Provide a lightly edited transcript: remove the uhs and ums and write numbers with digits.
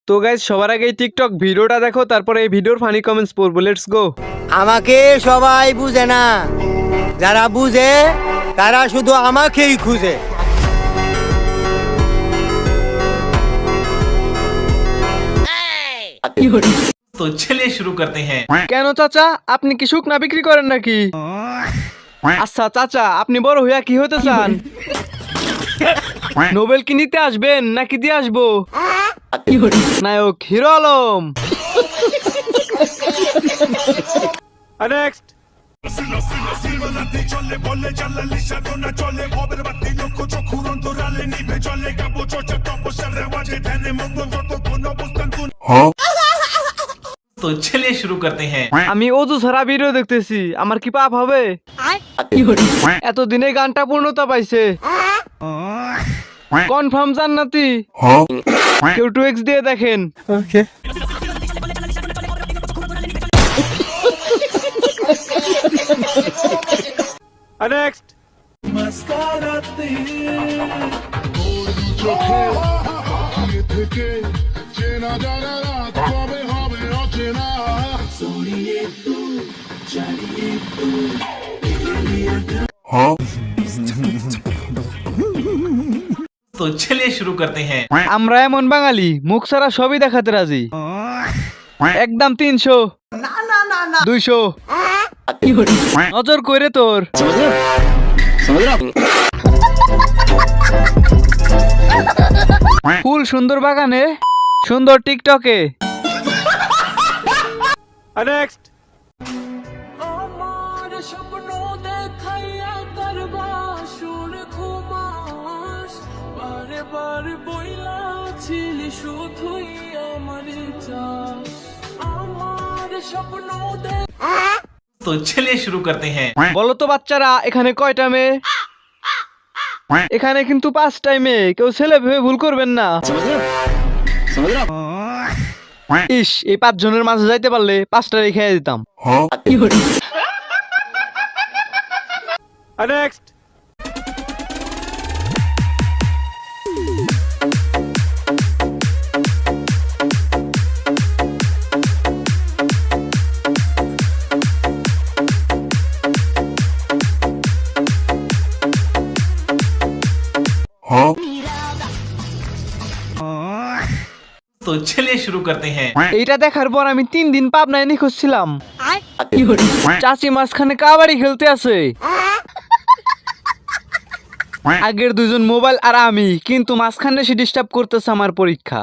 তো গাইস সবার আগে টিকটক ভিডিওটা দেখো, তারপরে এই ভিডিওর ফানি কমেন্টস পড়বো। Let's go. আমাকে সবাই বুঝে না, যারা বুঝে তারা শুধু আমাকেই খুঁজে। तो चलिए शुरू करते हैं। কেন চাচা, আপনি কি শুকনা বিক্রি করেন নাকি? আচ্ছা চাচা, আপনি বড় হইয়া কি হতে চান? নোবেল কি নিতে আসবেন নাকি দিয়ে আসবো? নায়ক হিরো আলম। নেক্সট। तो चलिए शुरू करते हैं। আমি অজু ছাড়া ভিডিও দেখতেছি, আমার কি পাপ হবে? এতদিনে গানটা পূর্ণতা পাইছে। কনফার্ম জান্নাতি। কেউ 2x দিয়ে দেখেন। ওকে। নেক্সট। तो चलिए शुरू करते हैं। আমরা এমন বাঙালি, মুখ ছাড়া সবই দেখাতে রাজি। একদম 300, 200। নজর করে তোর। ফুল সুন্দর বাগানে, সুন্দর টিকটকে। নেক্সট। तो चलिए शुरू करते हैं। বলো তো বাচ্চারা, এখানে কয়টা মেয়ে? এখানে কিন্তু 5টাই মেয়ে, কেউ ছেলে ভেবে ভুল করবেন না। ইস, এই 5 জনের মাঝে যাইতে পারলে 5টা রেখে দিতাম। নেক্সট। तो चलिए शुरू करते हैं। এইটা দেখার পর আমি 3 দিন পাবনায় নিখোঁজ ছিলাম। চাচি মাঝখানে কাবাডি খেলতে আছে। আগের 2জন মোবাইল আর আমি, কিন্তু মাঝখানে সে ডিস্টার্ব করতেছে আমার পরীক্ষা।